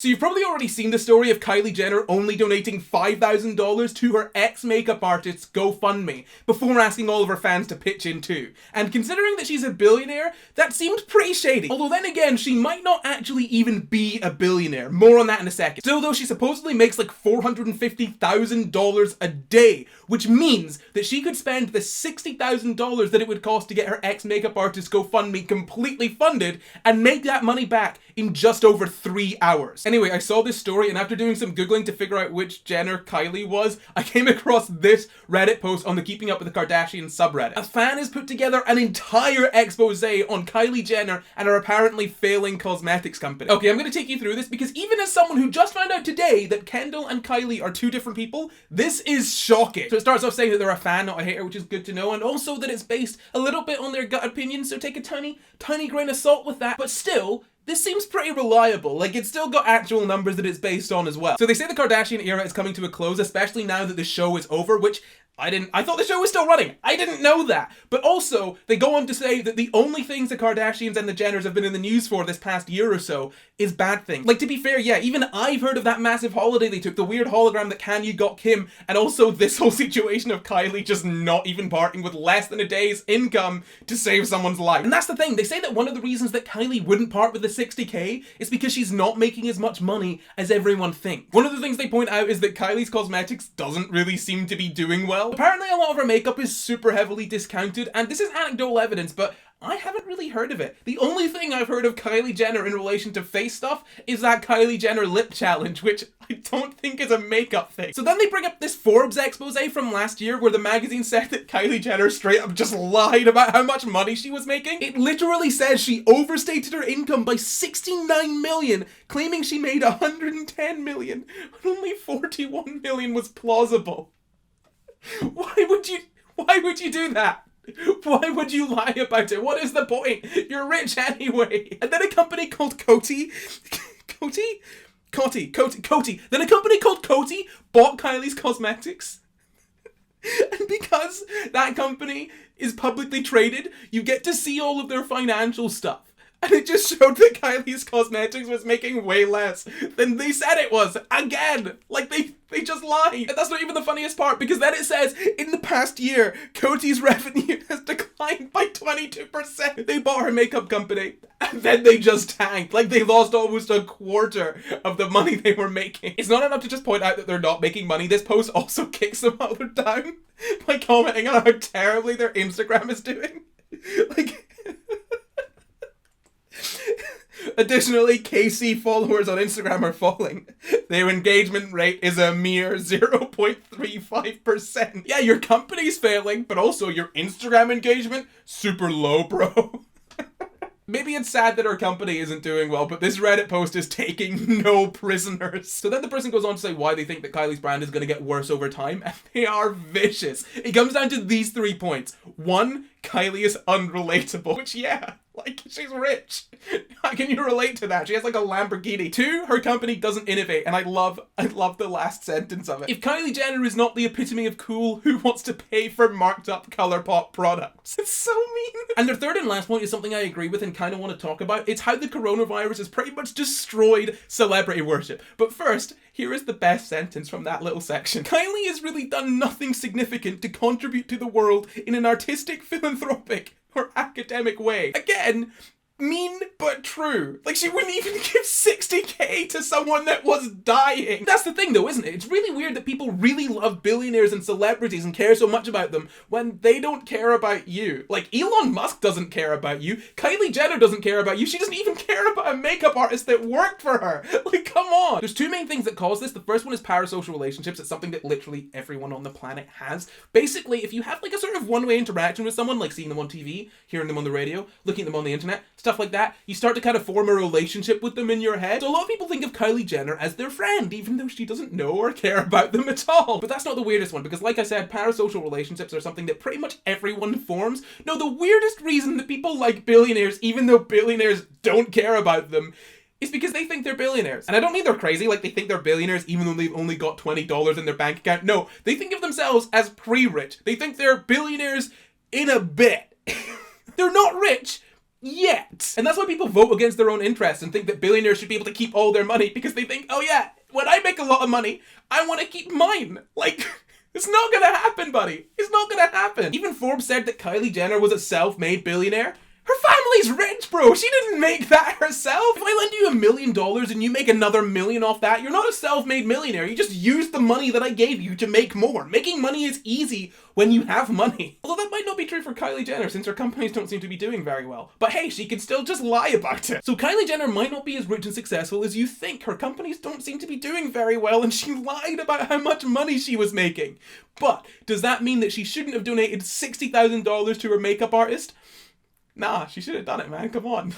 So you've probably already seen the story of Kylie Jenner only donating $5,000 to her ex-makeup artist's GoFundMe before asking all of her fans to pitch in too. And considering that she's a billionaire, that seems pretty shady. Although then again, she might not actually even be a billionaire. More on that in a second. Still though, she supposedly makes like $450,000 a day, which means that she could spend the $60,000 that it would cost to get her ex-makeup artist's GoFundMe completely funded and make that money back in just over 3 hours. Anyway, I saw this story, and after doing some googling to figure out which Jenner Kylie was, I came across this Reddit post on the Keeping Up with the Kardashians subreddit. A fan has put together an entire expose on Kylie Jenner and her apparently failing cosmetics company. Okay, I'm going to take you through this because even as someone who just found out today that Kendall and Kylie are two different people, this is shocking. So it starts off saying that they're a fan, not a hater, which is good to know, and also that it's based a little bit on their gut opinion, so take a tiny grain of salt with that, but still, this seems pretty reliable. Like, it's still got actual numbers that it's based on as well. So they say the Kardashian era is coming to a close, especially now that the show is over, which I thought the show was still running. I didn't know that. But also, they go on to say that the only things the Kardashians and the Jenners have been in the news for this past year or so is bad things. Like, to be fair, yeah, even I've heard of that massive holiday they took, the weird hologram that Kanye got Kim, and also this whole situation of Kylie just not even parting with less than a day's income to save someone's life. And that's the thing, they say that one of the reasons that Kylie wouldn't part with the $60K is because she's not making as much money as everyone thinks. One of the things they point out is that Kylie's cosmetics doesn't really seem to be doing well. Apparently a lot of her makeup is super heavily discounted, and this is anecdotal evidence, but I haven't really heard of it. The only thing I've heard of Kylie Jenner in relation to face stuff is that Kylie Jenner lip challenge, which I don't think is a makeup thing. So then they bring up this Forbes expose from last year where the magazine said that Kylie Jenner straight up just lied about how much money she was making. It literally says she overstated her income by 69 million, claiming she made 110 million, when only 41 million was plausible. Why would you do that? Why would you lie about it? What is the point? You're rich anyway. And then a company called Coty. Then a company called Coty bought Kylie's cosmetics. And because that company is publicly traded, you get to see all of their financial stuff. And it just showed that Kylie's cosmetics was making way less than they said it was. Again, like they just lied. And that's not even the funniest part, because then it says, in the past year, Coty's revenue has declined by 22%. They bought her makeup company, and then they just tanked. Like, they lost almost a quarter of the money they were making. It's not enough to just point out that they're not making money. This post also kicks them while they're down by commenting on how terribly their Instagram is doing. Like... Additionally, KC followers on Instagram are falling. Their engagement rate is a mere 0.35%. Yeah, your company's failing, but also your Instagram engagement, super low, bro. Maybe it's sad that our company isn't doing well, but this Reddit post is taking no prisoners. So then the person goes on to say why they think that Kylie's brand is going to get worse over time, and they are vicious. It comes down to these 3 points. 1, Kylie is unrelatable, which yeah, like, she's rich. How can you relate to that? She has like a Lamborghini. 2, her company doesn't innovate, and I love the last sentence of it. If Kylie Jenner is not the epitome of cool, who wants to pay for marked up ColourPop products? It's so mean. And their 3rd and last point is something I agree with and kind of want to talk about. It's how the coronavirus has pretty much destroyed celebrity worship. But first, here is the best sentence from that little section. Kylie has really done nothing significant to contribute to the world in an artistic, philanthropic, or academic way. Again, mean but true. Like, she wouldn't even give $60K to someone that was dying. That's the thing though, isn't it? It's really weird that people really love billionaires and celebrities and care so much about them when they don't care about you. Like, Elon Musk doesn't care about you. Kylie Jenner doesn't care about you. She doesn't even care about a makeup artist that worked for her. Like, come on. There's 2 main things that cause this. The first one is parasocial relationships. It's something that literally everyone on the planet has. Basically, if you have like a sort of one-way interaction with someone, like seeing them on TV, hearing them on the radio, looking at them on the internet, stuff like that, you start to kind of form a relationship with them in your head. So a lot of people think of Kylie Jenner as their friend, even though she doesn't know or care about them at all. But that's not the weirdest one, because like I said, parasocial relationships are something that pretty much everyone forms. No, the weirdest reason that people like billionaires, even though billionaires don't care about them, is because they think they're billionaires. And I don't mean they're crazy, like they think they're billionaires even though they've only got $20 in their bank account. No, they think of themselves as pre-rich. They think they're billionaires in a bit. They're not rich, yet. And that's why people vote against their own interests and think that billionaires should be able to keep all their money, because they think, oh yeah, when I make a lot of money, I want to keep mine. Like, it's not gonna happen, buddy. It's not gonna happen. Even Forbes said that Kylie Jenner was a self-made billionaire. Her family's rich, bro. She didn't make that herself. If I lend you $1 million and you make another million off that, you're not a self-made millionaire. You just used the money that I gave you to make more. Making money is easy when you have money. Although that might not be true for Kylie Jenner, since her companies don't seem to be doing very well. But hey, she can still just lie about it. So Kylie Jenner might not be as rich and successful as you think. Her companies don't seem to be doing very well, and she lied about how much money she was making. But does that mean that she shouldn't have donated $60,000 to her makeup artist? Nah, she should have done it, man. Come on.